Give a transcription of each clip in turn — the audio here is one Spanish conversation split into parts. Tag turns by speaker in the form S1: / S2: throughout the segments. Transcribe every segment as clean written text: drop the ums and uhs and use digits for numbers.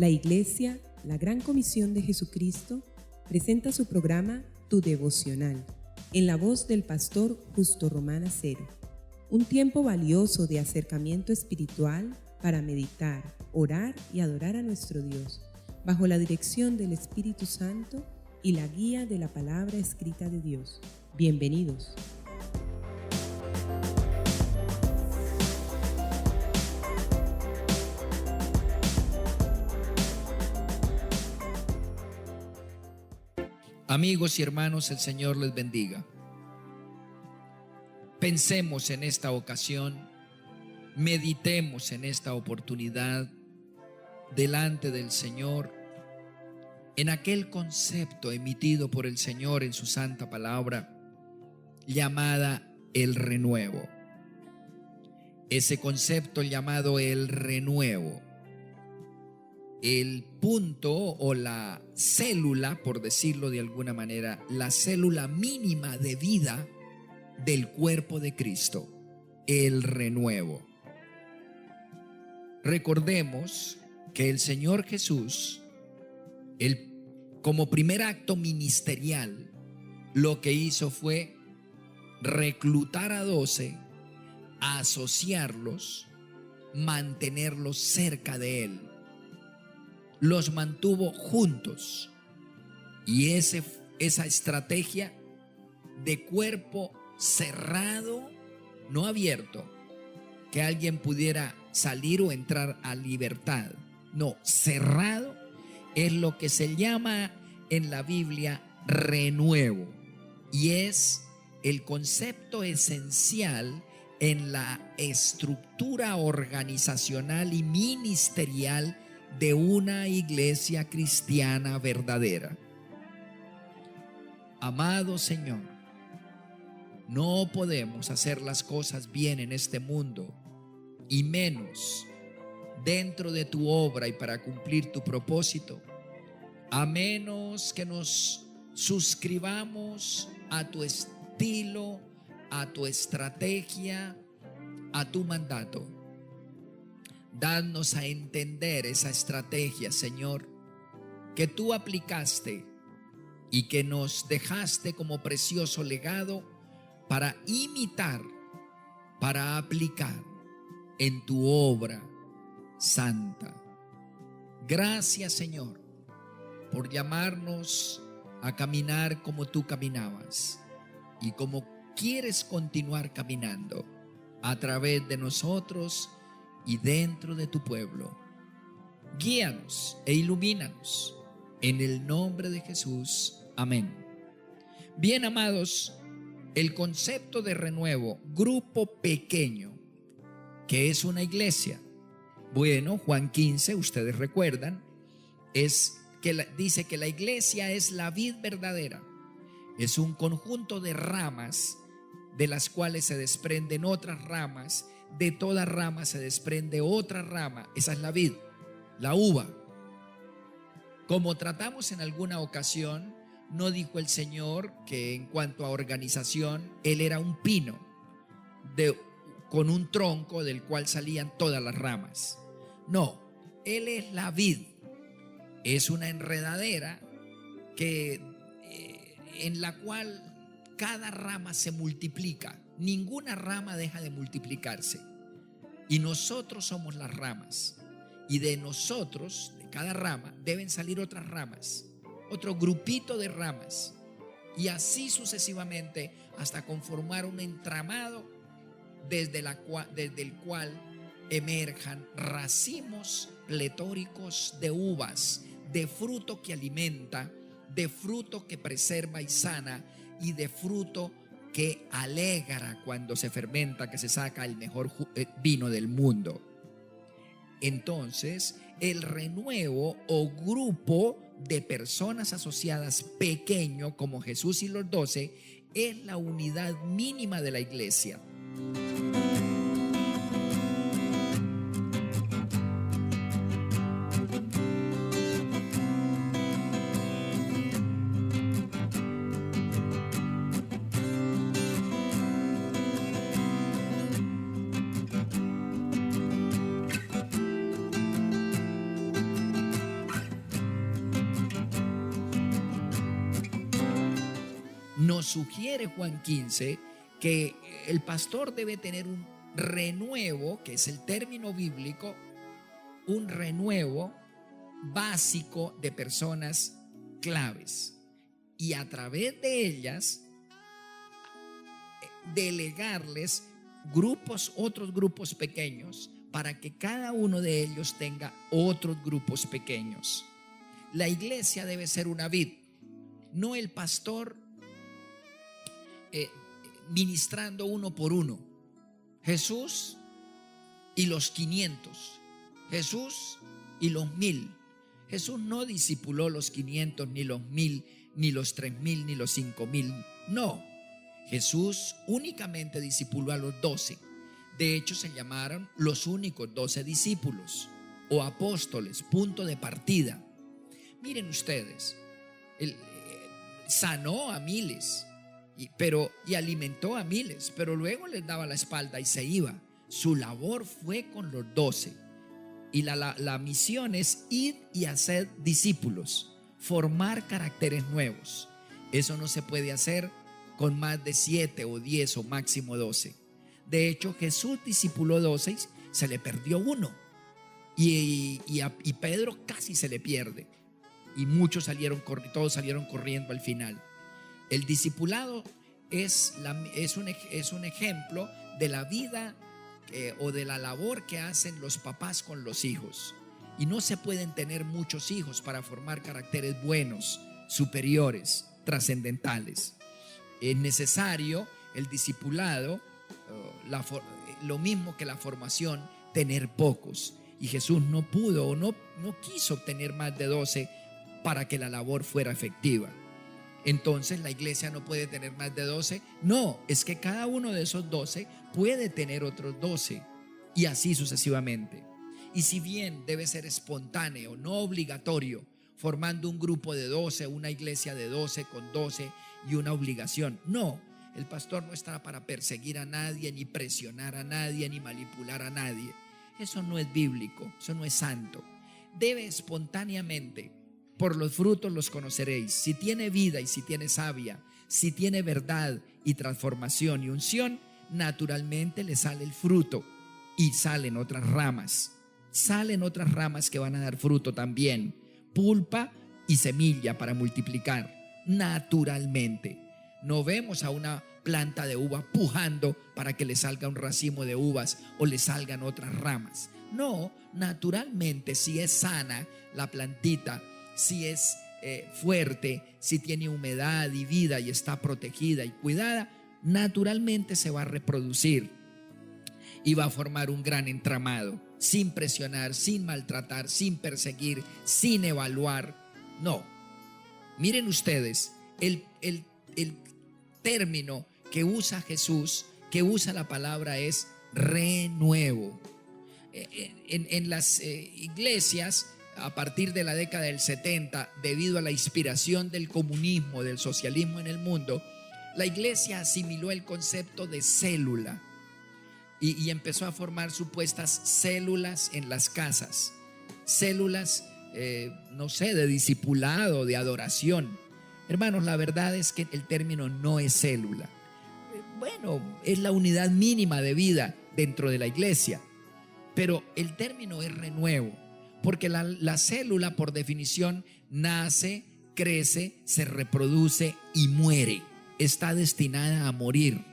S1: La Iglesia, la Gran Comisión de Jesucristo, presenta su programa Tu Devocional, en la voz del pastor Justo Román Acero. Un tiempo valioso de acercamiento espiritual para meditar, orar y adorar a nuestro Dios, bajo la dirección del Espíritu Santo y la guía de la palabra escrita de Dios. Bienvenidos.
S2: Amigos y hermanos, el Señor les bendiga. Pensemos en esta ocasión, meditemos en esta oportunidad delante del Señor, en aquel concepto emitido por el Señor en su santa palabra, llamada el renuevo. Ese concepto llamado el renuevo, el punto o la célula, por decirlo de alguna manera, la célula mínima de vida del cuerpo de Cristo, el renuevo. Recordemos que el Señor Jesús, como primer acto ministerial, lo que hizo fue reclutar a 12, asociarlos, mantenerlos cerca de Él. Los mantuvo juntos, y esa estrategia de cuerpo cerrado, no abierto, que alguien pudiera salir o entrar a libertad, no, cerrado, es lo que se llama en la Biblia renuevo, y es el concepto esencial en la estructura organizacional y ministerial de una iglesia cristiana verdadera. Amado Señor, no podemos hacer las cosas bien en este mundo, y menos dentro de tu obra y para cumplir tu propósito, a menos que nos suscribamos a tu estilo, a tu estrategia, a tu mandato. Danos a entender esa estrategia, Señor, que tú aplicaste y que nos dejaste como precioso legado para imitar, para aplicar en tu obra santa. Gracias, Señor, por llamarnos a caminar como tú caminabas y como quieres continuar caminando a través de nosotros y dentro de tu pueblo. Guíanos e ilumínanos en el nombre de Jesús. Amén. Bien, amados, el concepto de renuevo, grupo pequeño, ¿qué es una iglesia? Bueno, Juan 15, ustedes recuerdan, dice que la iglesia es la vid verdadera. Es un conjunto de ramas de las cuales se desprenden otras ramas. De toda rama se desprende otra rama. Esa es la vid, la uva. Como tratamos en alguna ocasión, no dijo el Señor que en cuanto a organización, Él era un pino con un tronco del cual salían todas las ramas. No, Él es la vid. Es una enredadera en la cual cada rama se multiplica. Ninguna rama deja de multiplicarse. Y nosotros somos las ramas. Y de nosotros, de cada rama, deben salir otras ramas, otro grupito de ramas. Y así sucesivamente hasta conformar un entramado desde el cual emerjan racimos pletóricos de uvas, de fruto que alimenta, de fruto que preserva y sana, y de fruto que alegra cuando se fermenta, que se saca el mejor vino del mundo. Entonces, el renuevo o grupo de personas asociadas pequeño, como Jesús y los 12, es la unidad mínima de la iglesia. nos sugiere Juan 15 que el pastor debe tener un renuevo, que es el término bíblico, un renuevo básico de personas claves, y a través de ellas delegarles otros grupos pequeños, para que cada uno de ellos tenga otros grupos pequeños. La iglesia debe ser una vid, no el pastor ministrando uno por uno. Jesús y los 500, Jesús y los 1000. Jesús no discipuló los 500, ni los 1000, ni los 3000, ni los 5000. No, Jesús únicamente discipuló a los 12. De hecho, se llamaron los únicos 12 discípulos o apóstoles, punto de partida. Miren ustedes, él sanó a miles y alimentó a miles, pero luego les daba la espalda y se iba. Su labor fue con los 12. Y la misión es ir y hacer discípulos, formar caracteres nuevos. Eso no se puede hacer con más de 7 o 10 o máximo 12. De hecho, Jesús discipuló 12, se le perdió uno. Y Pedro casi se le pierde. Y todos salieron corriendo al final. El discipulado es un ejemplo de la vida o de la labor que hacen los papás con los hijos. Y no se pueden tener muchos hijos para formar caracteres buenos, superiores, trascendentales. Es necesario el discipulado, lo mismo que la formación, tener pocos. Y Jesús no pudo o no quiso tener más de 12 para que la labor fuera efectiva. Entonces la iglesia no puede tener más de 12. No, es que cada uno de esos 12 puede tener otros 12, y así sucesivamente. Y si bien debe ser espontáneo, no obligatorio, formando un grupo de 12, una iglesia de 12 con 12 y una obligación. No, el pastor no está para perseguir a nadie, ni presionar a nadie, ni manipular a nadie. Eso no es bíblico, eso no es santo. Debe espontáneamente. Por los frutos los conoceréis. Si tiene vida y si tiene savia, si tiene verdad y transformación y unción, naturalmente le sale el fruto, y salen otras ramas. Salen otras ramas que van a dar fruto también, pulpa y semilla para multiplicar naturalmente. No vemos a una planta de uva pujando para que le salga un racimo de uvas o le salgan otras ramas. No, naturalmente, si es sana la plantita, si es fuerte, si tiene humedad y vida y está protegida y cuidada, naturalmente se va a reproducir y va a formar un gran entramado, sin presionar, sin maltratar, sin perseguir, sin evaluar. No, miren ustedes, el término que usa Jesús, que usa la palabra, es renuevo. En las iglesias, a partir de la década del 70, debido a la inspiración del comunismo, del socialismo en el mundo, la iglesia asimiló el concepto de célula y empezó a formar supuestas células en las casas, células, de discipulado, de adoración. Hermanos, la verdad es que el término no es célula. Es la unidad mínima de vida dentro de la iglesia, pero el término es renuevo. Porque la célula, por definición, nace, crece, se reproduce y muere. Está destinada a morir.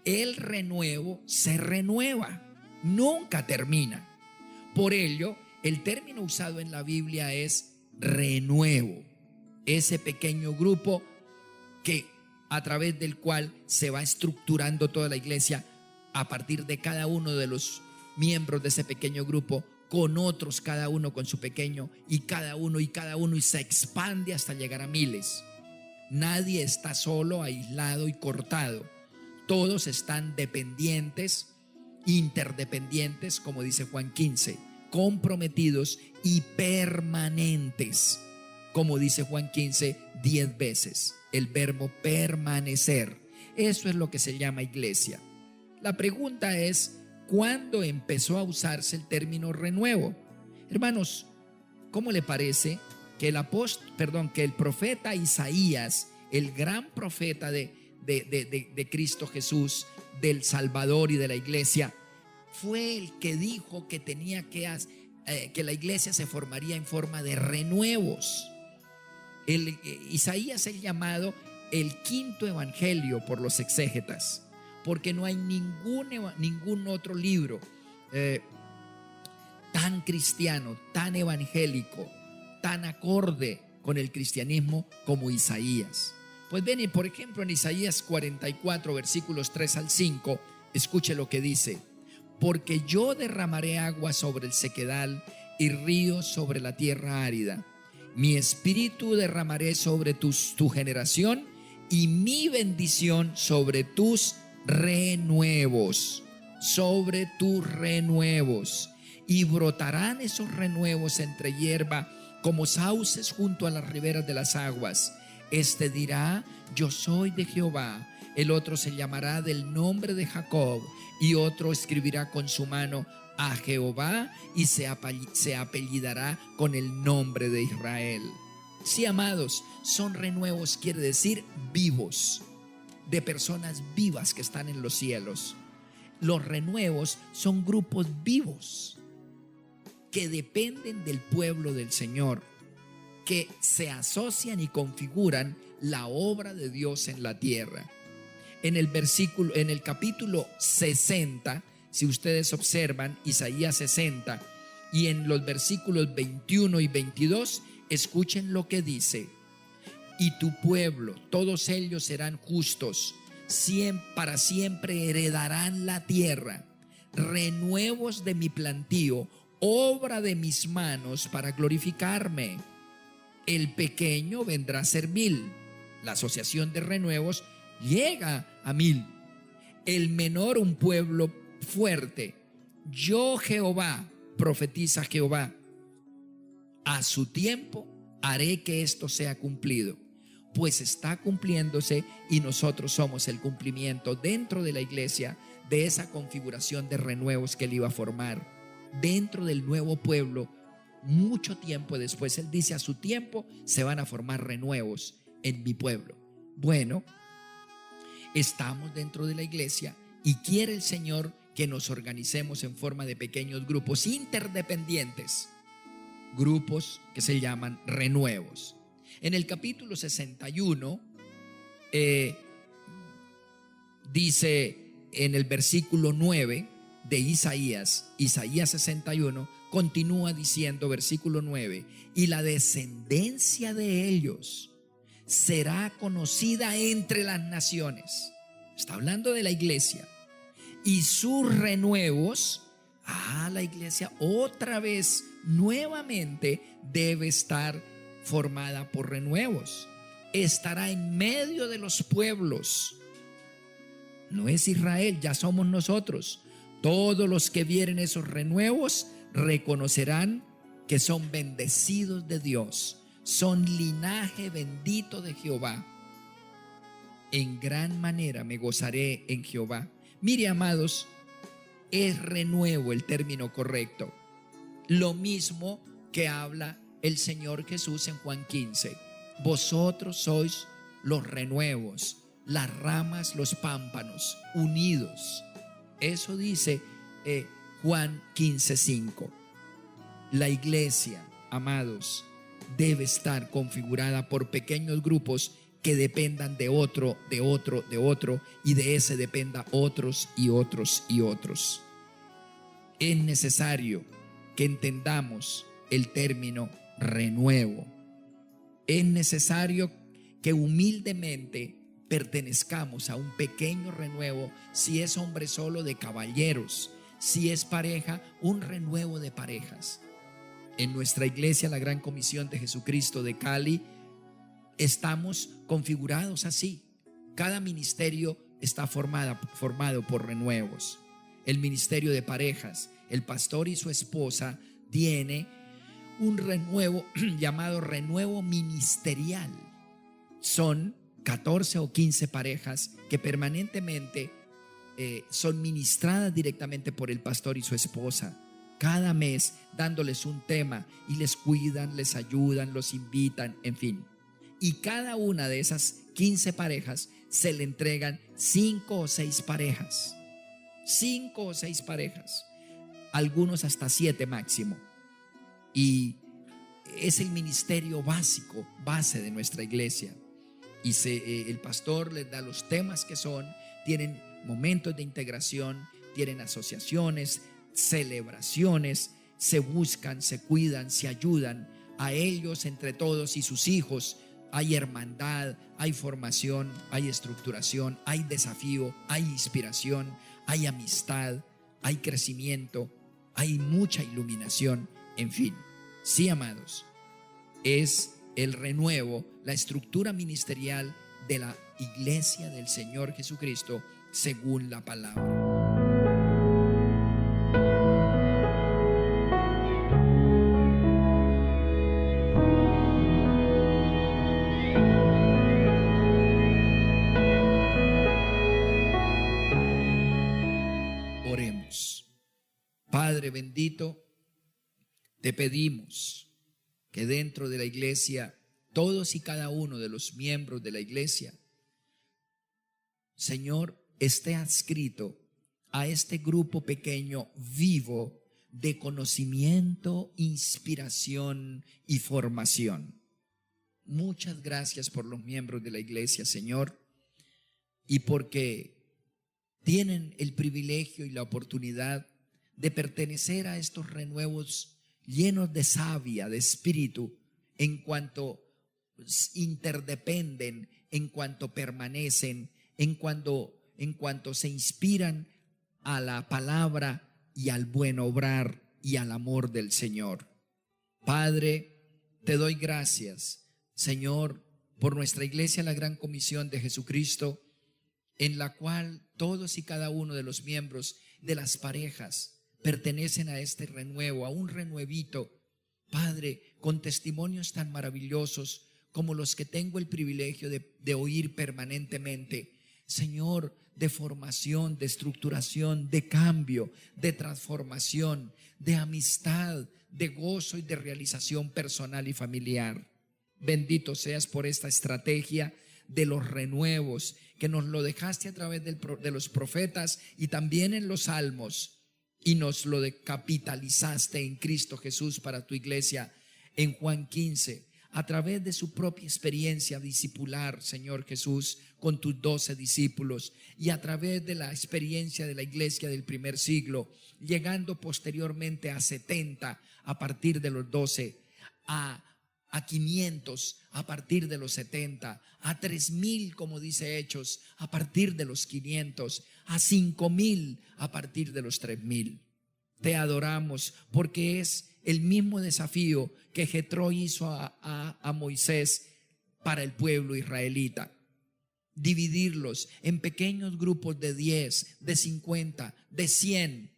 S2: El renuevo se renueva, nunca termina. Por ello, el término usado en la Biblia es renuevo. Ese pequeño grupo a través del cual se va estructurando toda la iglesia, a partir de cada uno de los miembros de ese pequeño grupo, con otros, cada uno con su pequeño, y cada uno, y se expande hasta llegar a miles. Nadie está solo, aislado y cortado. Todos están dependientes, interdependientes, como dice Juan 15, comprometidos y permanentes, como dice Juan 15 10 veces, el verbo permanecer. Eso es lo que se llama iglesia. La pregunta es: ¿cuándo empezó a usarse el término renuevo? Hermanos, ¿cómo le parece que el profeta Isaías, el gran profeta de Cristo Jesús, del Salvador y de la iglesia, fue el que dijo que tenía que la iglesia se formaría en forma de renuevos. Isaías es llamado el quinto evangelio por los exégetas, porque no hay ningún otro libro tan cristiano, tan evangélico, tan acorde con el cristianismo como Isaías. Pues ven, por ejemplo, en Isaías 44, versículos 3 al 5, escuche lo que dice: porque yo derramaré agua sobre el sequedal y ríos sobre la tierra árida. Mi espíritu derramaré sobre tu generación y mi bendición sobre tus renuevos, sobre tus renuevos. Y brotarán esos renuevos entre hierba como sauces junto a las riberas de las aguas. Este dirá: yo soy de Jehová. El otro se llamará del nombre de Jacob, y otro escribirá con su mano: a Jehová, y se apellidará con el nombre de Israel. Sí, amados, son renuevos, quiere decir vivos, de personas vivas que están en los cielos. Los renuevos son grupos vivos que dependen del pueblo del Señor, que se asocian y configuran la obra de Dios en la tierra. En el capítulo 60, si ustedes observan Isaías 60, y en los versículos 21 y 22, escuchen lo que dice: y tu pueblo, todos ellos serán justos, para siempre heredarán la tierra, renuevos de mi plantío, obra de mis manos para glorificarme. El pequeño vendrá a ser 1000. La asociación de renuevos llega a 1000. El menor un pueblo fuerte. Yo Jehová, profetiza Jehová, a su tiempo haré que esto sea cumplido. Pues está cumpliéndose, y nosotros somos el cumplimiento dentro de la iglesia de esa configuración de renuevos que él iba a formar dentro del nuevo pueblo. Mucho tiempo después, él dice: a su tiempo se van a formar renuevos en mi pueblo. Bueno, estamos dentro de la iglesia y quiere el Señor que nos organicemos en forma de pequeños grupos interdependientes, grupos que se llaman renuevos. En el capítulo 61 dice en el versículo 9 de Isaías 61, continúa diciendo, versículo 9: y la descendencia de ellos será conocida entre las naciones. Está hablando de la iglesia. Y sus renuevos, la iglesia otra vez, nuevamente debe estar formada por renuevos. Estará en medio de los pueblos. No es Israel, ya somos nosotros. Todos los que vieren esos renuevos reconocerán que son bendecidos de Dios, son linaje bendito de Jehová. En gran manera me gozaré en Jehová. Mire, amados, es renuevo el término correcto. Lo mismo que habla el Señor Jesús en Juan 15. Vosotros sois los renuevos, las ramas, los pámpanos, unidos. Eso dice Juan 15:5. La iglesia, amados, debe estar configurada por pequeños grupos que dependan de otro, y de ese dependa otros y otros y otros. Es necesario que entendamos el término renuevo. Es necesario que humildemente pertenezcamos a un pequeño renuevo. Si es hombre solo, de caballeros; si es pareja, un renuevo de parejas. En nuestra iglesia, la Gran Comisión de Jesucristo de Cali, estamos configurados así. Cada ministerio está formado por renuevos. El ministerio de parejas, el pastor y su esposa tiene un renuevo llamado renuevo ministerial. Son 14 o 15 parejas que permanentemente son ministradas directamente por el pastor y su esposa, cada mes dándoles un tema, y les cuidan, les ayudan, los invitan, en fin. y cada una de esas 15 parejas se le entregan 5 o 6 parejas. 5 o 6 parejas, algunos hasta 7 máximo. Y es el ministerio base de nuestra iglesia. Y el pastor les da los temas que son, tienen momentos de integración, tienen asociaciones, celebraciones, se buscan, se cuidan, se ayudan a ellos entre todos y sus hijos. Hay hermandad, hay formación, hay estructuración, hay desafío, hay inspiración, hay amistad, hay crecimiento, hay mucha iluminación, en fin. Sí, amados, es el renuevo, la estructura ministerial de la iglesia del Señor Jesucristo según la palabra. Oremos. Padre bendito, te pedimos que dentro de la iglesia, todos y cada uno de los miembros de la iglesia, Señor, esté adscrito a este grupo pequeño vivo de conocimiento, inspiración y formación. Muchas gracias por los miembros de la iglesia, Señor, y porque tienen el privilegio y la oportunidad de pertenecer a estos renuevos llenos de savia, de espíritu, en cuanto interdependen, en cuanto permanecen, en cuanto se inspiran a la palabra y al buen obrar y al amor del Señor. Padre, te doy gracias, Señor, por nuestra iglesia, la Gran Comisión de Jesucristo, en la cual todos y cada uno de los miembros de las parejas pertenecen a este renuevo, a un renuevito, Padre, con testimonios tan maravillosos como los que tengo el privilegio de oír permanentemente, Señor, de formación, de estructuración, de cambio, de transformación, de amistad, de gozo y de realización personal y familiar. Bendito seas por esta estrategia de los renuevos que nos lo dejaste a través de los profetas y también en los salmos, y nos lo capitalizaste en Cristo Jesús para tu iglesia en Juan 15, a través de su propia experiencia discipular, Señor Jesús, con tus 12 discípulos, y a través de la experiencia de la iglesia del primer siglo, llegando posteriormente a 70 a partir de los 12, a 500 a partir de los 70, a 3000, como dice Hechos, a partir de los 500, a 5000 a partir de los 3000. Te adoramos porque es el mismo desafío que Jetro hizo a Moisés para el pueblo israelita. Dividirlos en pequeños grupos de 10, de 50, de 100.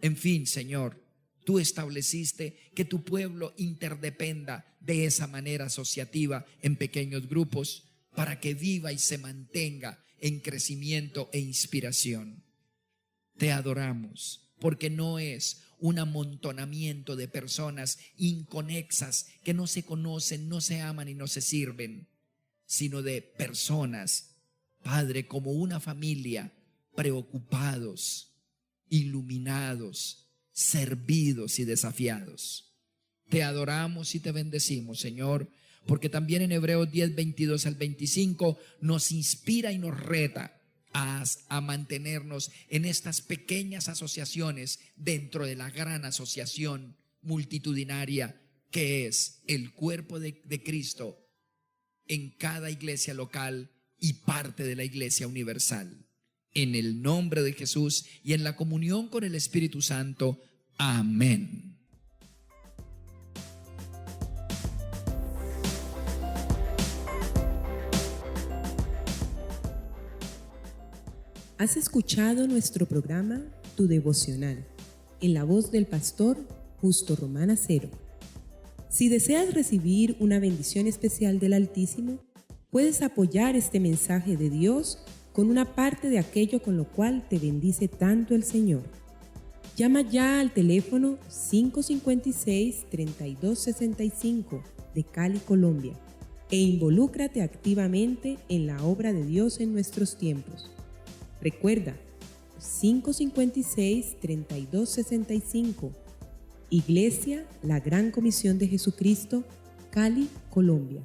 S2: En fin, Señor, tú estableciste que tu pueblo interdependa de esa manera asociativa en pequeños grupos para que viva y se mantenga en crecimiento e inspiración. Te adoramos porque no es un amontonamiento de personas inconexas que no se conocen, no se aman y no se sirven, sino de personas, Padre, como una familia, preocupados, iluminados, servidos y desafiados. Te adoramos y te bendecimos, Señor, porque también en Hebreos 10, 22 al 25 nos inspira y nos reta a mantenernos en estas pequeñas asociaciones dentro de la gran asociación multitudinaria que es el cuerpo de Cristo en cada iglesia local y parte de la iglesia universal. En el nombre de Jesús y en la comunión con el Espíritu Santo. Amén.
S1: Has escuchado nuestro programa Tu Devocional, en la voz del pastor Justo Román Acero. Si deseas recibir una bendición especial del Altísimo, puedes apoyar este mensaje de Dios con una parte de aquello con lo cual te bendice tanto el Señor. Llama ya al teléfono 556-3265 de Cali, Colombia, e involúcrate activamente en la obra de Dios en nuestros tiempos. Recuerda, 556-3265, Iglesia La Gran Comisión de Jesucristo, Cali, Colombia.